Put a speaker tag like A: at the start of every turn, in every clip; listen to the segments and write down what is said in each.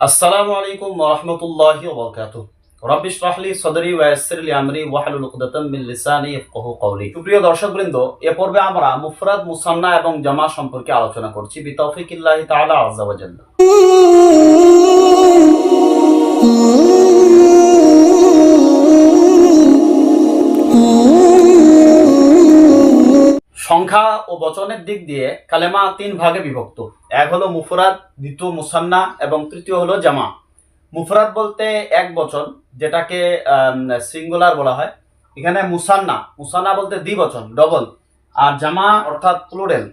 A: আসসালামু আলাইকুম ওয়া রাহমাতুল্লাহি ওয়া বারাকাতুহু। রাব্বি ইশরাহ লি সাদরি ওয়া ইয়াসসির লি আমরি ওয়াহলুল উকদাতাম মিন লিসানি ইয়াফকাহু কওলি। সুপ্রিয় দর্শকবৃন্দ, এ পর্বে আমরা মুফরাদ, মুসান্না এবং জামা সম্পর্কে আলোচনা করছি বিতাওফিকিল্লাহি তাআলা আযজা ওয়া জাল্লা। সংখ্যা ও বচনের দিক দিয়ে কালেমা তিন ভাগে বিভক্ত। এক হলো মুফরাদ, দ্বিতীয় মুসান্না এবং তৃতীয় হলো জামা। মুফরাদ বলতে এক বচন, যেটাকে সিঙ্গুলার বলা হয়। এখানে মুসান্না, মুসান্না বলতে দ্বিবচন, ডবল। আর জামা অর্থাৎ প্লুরাল,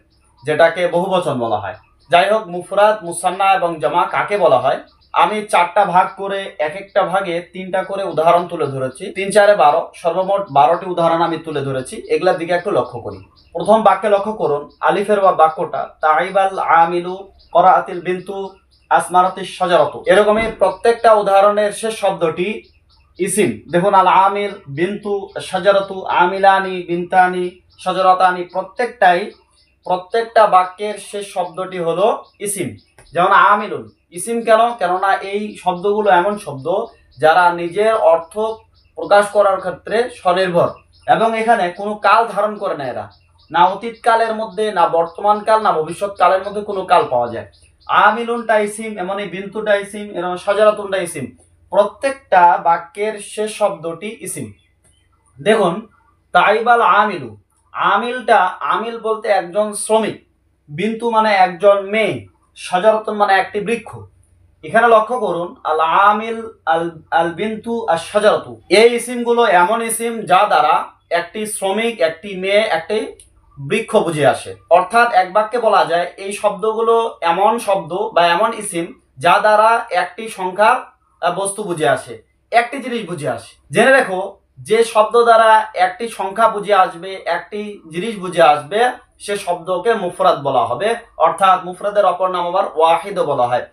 A: যেটাকে বহুবচন বলা হয়। যাই হোক, মুফরাদ, মুসান্না এবং জামা কাকে বলা হয়, আমি চারটা ভাগ করে এক একটা ভাগে তিনটা করে উদাহরণ তুলে ধরেছি। 3 4 12, সর্বমোট 12টি উদাহরণ আমি তুলে ধরেছি। এগুলার দিকে একটু লক্ষ্য করি। প্রথম বাক্যে লক্ষ্য করুন, আলিফের বা বাক্যটা তাইবাল আমিলু করাআতিল বিনতু আসমারাতিশ শাজারাতু। এরকমই প্রত্যেকটা উদাহরণের শেষ শব্দটি ইসিম। দেখুন, আল আমিল, বিনতু, শাজারাতু, আমিলানি, বিনতানি, শাজারাতানি, প্রত্যেকটা বাক্যের শেষ শব্দটি হলো ইসিম। যেমন আমিলুন ইসিম কেন? কেননা এই শব্দগুলো এমন শব্দ যারা নিজের অর্থ প্রকাশ করার ক্ষেত্রে স্বনির্ভর, এবং এখানে কোনো কাল ধারণ করে না। এরা না অতীতকালের মধ্যে, না বর্তমান কাল, না ভবিষ্যৎ কালের মধ্যে কোনো কাল পাওয়া যায়। আমিলুনটা ইসিম, এমনই বিন্তুটা ইসিম, এরকম শাজারাতুনটা ইসিম। প্রত্যেকটা বাক্যের শেষ শব্দটি ইসিম। দেখুন, তাইবাল আমিলু, আমিলটা, আমিল বলতে একজন শ্রমিক, বিন্তু মানে একজন মেয়ে, শাজারাতুন মানে একটি বৃক্ষ। এখানে লক্ষ্য করুন, আল আমিল, আল বিন্তু আর শাজারাতু, এই ইসিমগুলো এমন ইসিম যা দ্বারা একটি শ্রমিক, একটি মেয়ে, একটি বৃক্ষ বুঝে আসে। অর্থাৎ এক বাক্যে বলা যায় এই শব্দগুলো এমন শব্দ বা এমন ইসিম যা দ্বারা একটি সংখ্যার বস্তু বুঝে আসে, একটি জিনিস বুঝে আসে। জেনে রেখো, যে শব্দ দ্বারা একটি সংখ্যা বুঝে আসবে, একটি জিনিস বুঝে আসবে, সে শব্দকে মুফরাদ বলা হবে। অর্থাৎ মুফরাদের অপর নাম আবার ওয়াহিদও বলা হয়।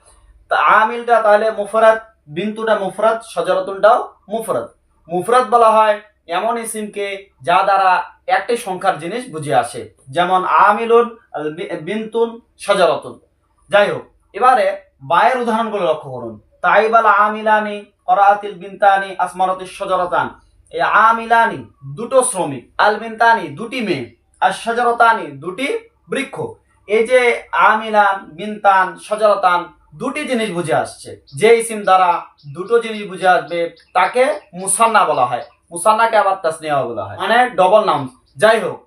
A: তা আমিলটা তাহলে মুফরাদ, বিন্তুটা মুফরাদ, শাজারাতুনটাও মুফরাদ। মুফরাদ বলা হয় এমন ইসিমকে যা দ্বারা একটি সংখ্যার জিনিস বুঝে আসে, যেমন আমিলুন, বিন্তুন, শাজারাতুন। যাই হোক, এবারে বায়ের উদাহরণগুলো লক্ষ্য করুন। তাইবাল আমিলানি করাআতিল বিনতানি আসমারাতিশ শাজারাতান। এই আমিলানি দুটো শ্রমিক, আল বিনতানি দুটি মেয়ে, আর শাজারাতানি দুটি বৃক্ষ। এই যে আমিলান, বিনতান, শাজারাতান দুটি জিনিস বুঝে আসছে। যে ইসিম দ্বারা দুটো জিনিস বুঝে আসবে তাকে মুসান্না বলা হয়। মুসান্নাকে আবার তাসনিয়া বলা হয়, মানে ডবল নাউন। যাই হোক,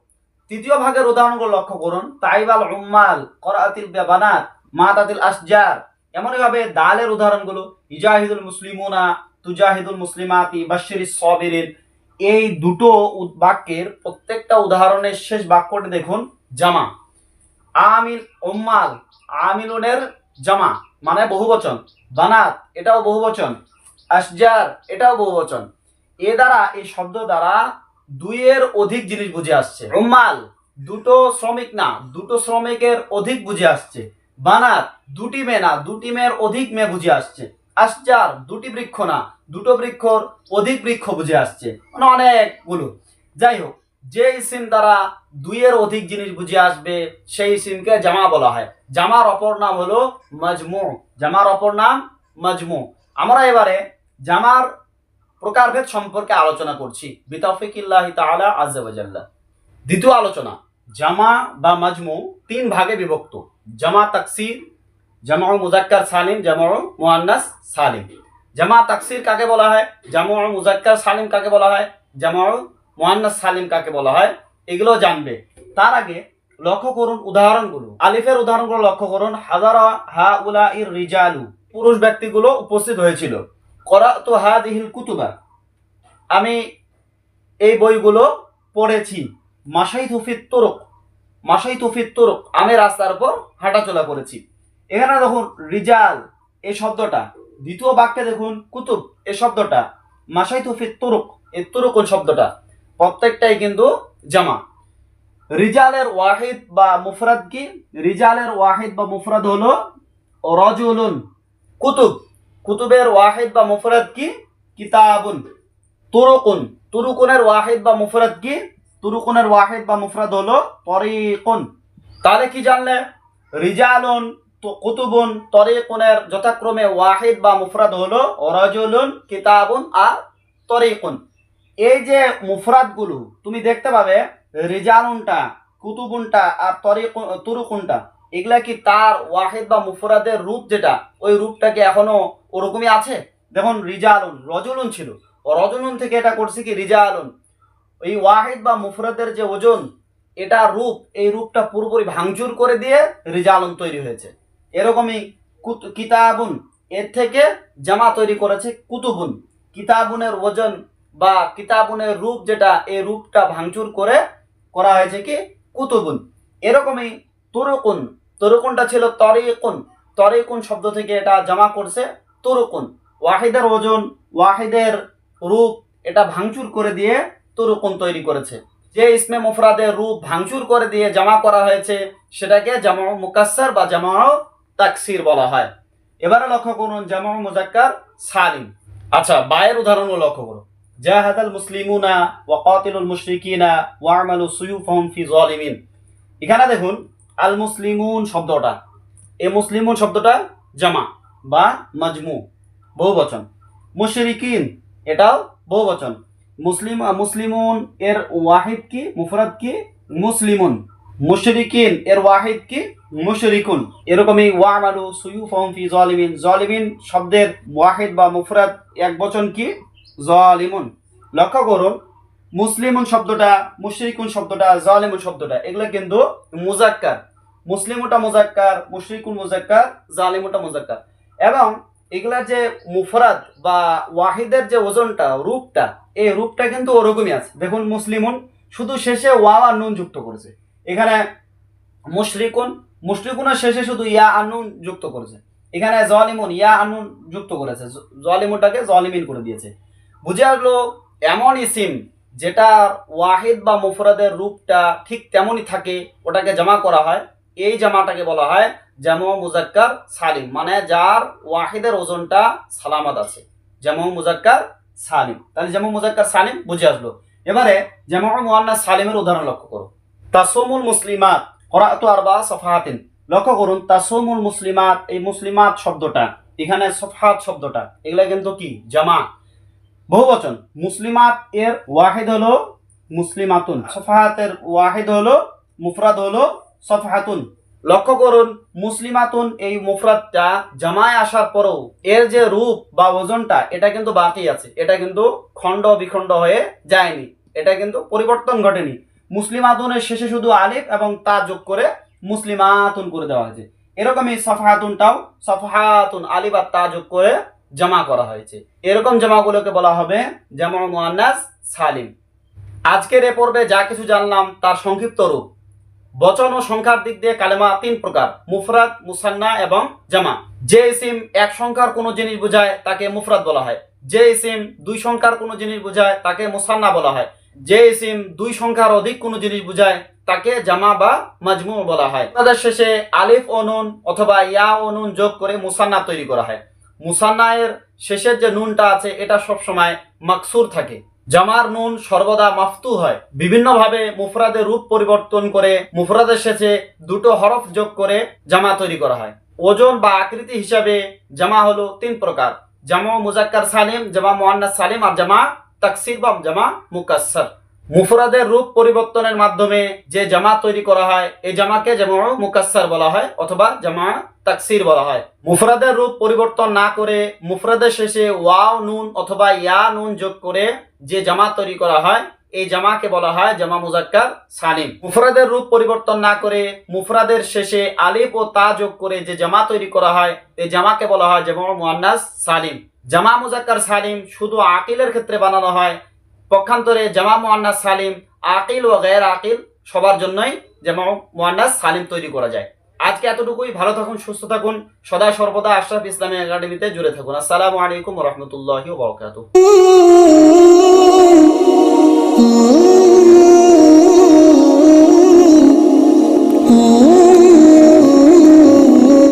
A: তৃতীয় ভাগের উদাহরণগুলো লক্ষ্য করুন। তাইবাল উম্মাল করাআতিল বানাত মাতাতিল আসজার। এমনই ভাবে দালের উদাহরণগুলো, ইজাহিদুল মুসলিমুনা তুজাহিদুল মুসলিমাতি বাশশিরিস সাবিরিন। এই দুটো বাক্যের প্রত্যেকটা উদাহরণের শেষ বাক্যটি দেখুন জামা। আমিল, উম্মাল, আমিলুনের জামা মানে বহুবচন। বানাত এটাও বহুবচন। আসজার এটাও বহুবচন। এ দ্বারা, এই শব্দ দ্বারা দুইয়ের অধিক জিনিস বুঝে আসছে। উম্মাল দুটো শ্রমিক না, দুটো শ্রমিকের অধিক বুঝে আসছে। বানাত দুটি মেয়ে না, দুটি মেয়ের অধিক মেয়ে বুঝে আসছে। আসজার দুটি বৃক্ষ না, দুটো বৃক্ষর অধিক বৃক্ষ বুঝে আসছে, মানে অনেকগুলো। যাই হোক, যে ইসিম দ্বারা দুইয়ের অধিক জিনিস বুঝে আসবে সেই ইসিমকে জামা বলা হয়। জামার অপর নাম হলো মাজমু। জামার অপর নাম মাজমু। আমরা এবারে জামার প্রকারভেদ সম্পর্কে আলোচনা করছি বিতাওফিকিল্লাহি তাআলা আযজা ওয়া জাল্লা। দ্বিতীয় আলোচনা, জামা বা মাজমু তিন ভাগে বিভক্ত। জামা তাকসির, জামা মুযাক্কার সালিম, জামা মুআন্নাস সালিম। জামা তাকসির কাকে বলা হয়, জামা মুযাক্কার সালিম কাকে বলা হয়, জামা মুআন্নাস সালিম কাকে বলা হয়, এগুলো জানবে। তার আগে লক্ষ্য করুন উদাহরণগুলো। আলিফের উদাহরণগুলো লক্ষ্য করুন। হাযারা হাউলাইর রিজালু, পুরুষ ব্যক্তিগুলো উপস্থিত হয়েছিল। করাতু হাযিহিল কুতুবা, আমি এই বইগুলো পড়েছি। মাশাইতু ফিত তুরুক, মাশাইতু ফিত তুরুক, আমি রাস্তার উপর হাঁটাচলা করেছি। এখানে দেখুন রিজাল এই শব্দটা, দ্বিতীয় বাক্যে দেখুন কুতুব এই শব্দটা, মাশাইতু ফিত তুরুক এই তুরুকুন শব্দটা, প্রত্যেকটাই কিন্তু জামা। রিজালের ওয়াহিদ বা মুফরাদ কি? রিজালের ওয়াহিদ বা মুফরাদ হলো রাজুলুন। কুতুব, কুতুবের ওয়াহিদ বা মুফরাদ কি? কিতাবুন। তুরুকুন, তুরুকুনের ওয়াহিদ বা মুফরাদ কি? তুরুকুনের ওয়াহিদ বা মুফরাদ হলো তরিকুন। তাহলে কি জানলে? রিজালুন, কুতুবুন, তরিকুনের যথাক্রমে ওয়াহিদ বা মুফরাদ হলো রাজুলুন, কিতাবুন আর তরিকুন। এই যে মুফরাদগুলো তুমি দেখতে পাবে, রিজালুনটা, কুতুবুনটা আর তুরুকুনটা, এগুলা কি তার ওয়াহিদ বা মুফরাদের রূপ যেটা, ওই রূপটা কি এখনো ওরকমই আছে? দেখুন রিজালুন, রজুলুন ছিল, রজুলুন থেকে এটা করছে কি রিজালুন। এই ওয়াহিদ বা মুফরাদের যে ওজন, এটা রূপ, এই রূপটা পুরোপুরি ভাঙচুর করে দিয়ে রিজালুন তৈরি হয়েছে। এরকমই কিতাবুন, এর থেকে জামা তৈরি করেছে কুতুবুন। কিতাবুনের ওজন বা কিতাবুনের রূপ যেটা, এই রূপটা ভাঙচুর করে করা হয়েছে কি কুতুবুন। এরকমই তুরুকুন, তুরুকুনটা ছিল তরিকুন, তরিকুন শব্দ থেকে এটা জামা করছে তুরুকুন। ওয়াহিদের ওজন, ওয়াহিদের রূপ, এটা ভাঙচুর করে দিয়ে তুরুকুন তৈরি করেছে। যে ইসমে মুফরাদের রূপ ভাঙচুর করে দিয়ে জামা করা হয়েছে সেটাকে জামা মুকাসসার বা জামা তাকসির বলা হয়। এবারে লক্ষ্য করুন জামা মুজাক্কার সালিম। আচ্ছা, বায়ের উদাহরণগুলো লক্ষ্য করুন। জাহাদাল মুসলিমুনা ওয়া কাতিলুল মুশরিকিনা ওয়া আমালু সুয়ুফাহুম ফি যালিমিন। এখানে দেখুন আল মুসলিমুন শব্দটা, এই মুসলিমুন শব্দটা জামা বা মাজমু, বহুবচন। মুশরিকিন, এটাও বহুবচন। মুসলিমুন এর ওয়াহিদ কি, মুফরাদ কি মুসলিমুন। মুশরিকিন এর ওয়াহিদ কি মুশরিকুন। এরকমই ওয়ামালু সুয়ুফাহুম ফি যালিমিন, যালিমিন শব্দের ওয়াহিদ বা মুফরাদ এক বচন কি যালিমুন। লক্ষ্য করুন মুসলিমুন শব্দটা, মুশরিকুন শব্দটা, যালিমুন শব্দটা, এগুলো কিন্তু মুজাক্কার। মুসলিমুটা মুজাক্কার, মুশরিকুন মুজাক্কার, জালিমুটা মুজাক্কার। এবং এগুলার যে মুফরাদ বা ওয়াহিদের যে ওজনটা, রূপটা, এই রূপটা কিন্তু ওরকমই আছে। দেখুন মুসলিমুন শুধু শেষে ওয়া আর নুন যুক্ত করেছে। এখানে মুশরিকুন, মুশরিকুনের শেষে শুধু ইয়া আর নুন যুক্ত করেছে। এখানে জালিমুন ইয়া আর নুন যুক্ত করেছে, জালিমুনটাকে জালিমিন করে দিয়েছে। বুঝে আসলো এমন ইসিম যেটা ওয়াহিদ বা মুফরাদের রূপটা ঠিক তেমনই থাকে, ওটাকে জামা করা হয়, এই জামাটাকে বলা হয় জামা মুজাক্কার সালিম, মানে যার ওয়াহিদের ওজনটা সালামাত আছে, জামা মুজাক্কার সালিম। তাহলে জামা মুজাক্কার সালিম বুঝে আসলো। এবারে জামা মুআন্নাস সালিমের উদাহরণ লক্ষ্য করো। তাসুমুল মুসলিমাত করাতু আরবা সফহাতিন। লক্ষ্য করুন তাসুমুল মুসলিমাত, এই মুসলিমাত শব্দটা, এখানে সফহাত শব্দটা, এগুলা কিন্তু কি জামা, বহুবচন। মুসলিমাত এর ওয়াহিদ হলো মুসলিমাতুন, সফহাতের ওয়াহিদ হলো মুফরাদ হলো সফহাতুন। লক্ষ্য করুন মুসলিমাতুন এই মুফরাদটা জামায় আসার পরেও এর যে রূপ বা ওজনটা, এটা কিন্তু বাকি আছে, এটা কিন্তু খণ্ড বিখণ্ড হয়ে যায়নি, এটা কিন্তু পরিবর্তন ঘটেনি। মুসলিমাতুনের শেষে শুধু আলিফ এবং তা যোগ করে মুসলিমাতুন করে দেওয়া হয়েছে। এরকমই সফহাতুনটাও সফহাতুন আলিফ আর তা যোগ করে জামা করা হয়েছে। এরকম জামাগুলোকে বলা হবে জামা মুআন্নাস সালিম। আজকের এ পর্বে যা কিছু জানলাম তার সংক্ষিপ্ত রূপ। বচন ও সংখ্যার দিক দিয়ে কালেমা তিন প্রকার, মুফরাদ, মুসান্না এবং জামা। যে ইসিম এক সংখ্যার কোনো জিনিস বোঝায় তাকে মুফরাদ বলা হয়। যে ইসিম দুই সংখ্যার কোনো জিনিস বোঝায় তাকে মুসান্না বলা হয়। যে ইসিম দুই সংখ্যার অধিক কোনো জিনিস বোঝায় তাকে জামা বা মাজমু বলা হয়। তাদের শেষে আলিফ ও নুন অথবা ইয়া ও নুন যোগ করে মুসান্না তৈরি করা হয়। মুসান্না এর শেষের যে নুনটা আছে এটা সবসময় মাকসুর থাকে। জামার নুন সর্বদা মাফতু হয়। বিভিন্নভাবে মুফরাদের রূপ পরিবর্তন করে মুফরাদের শেষে দুটো হরফ যোগ করে জামা তৈরি করা হয়। ওজন বা আকৃতি হিসাবে জামা হলো তিন প্রকার, জামা মুজাক্কার সালিম, জামা মুআন্নাস সালিম আর জামা তাকসির বা জামা মুকাসসার। মুফরাদের রূপ পরিবর্তনের মাধ্যমে যে জামা তৈরি করা হয় এই জামাকে জামা মুকাসসার বলা হয় অথবা জামা তাকসির বলা হয়। মুফরাদের রূপ পরিবর্তন না করে মুফরাদের শেষে ওয়াও নুন অথবা ইয়া নুন যোগ করে যে জামা তৈরি করা হয় এই জামাকে বলা হয় জামা মুজাক্কার সালিম। মুফরাদের রূপ পরিবর্তন না করে মুফরাদের শেষে আলিফ ও তা যোগ করে যে জামা তৈরি করা হয় এই জামাকে বলা হয় জামা মুআন্নাস সালিম। জামা মুজাক্কার সালিম শুধু আকিলের ক্ষেত্রে বানানো হয়, পক্ষান্তরে জামা মুআন্নাস সালিম আকিল ও গায়র আকিল সবার জন্যই জামা মুআন্নাস সালিম তৈরি করা যায়। আজকে এতটুকুই। ভালো থাকুন, সুস্থ থাকুন, সদা সর্বদা আশরাফ ইসলামী একাডেমিতে জুড়ে থাকুন। আসসালামু আলাইকুম ওয়া রাহমাতুল্লাহি ওয়া বারাকাতুহু।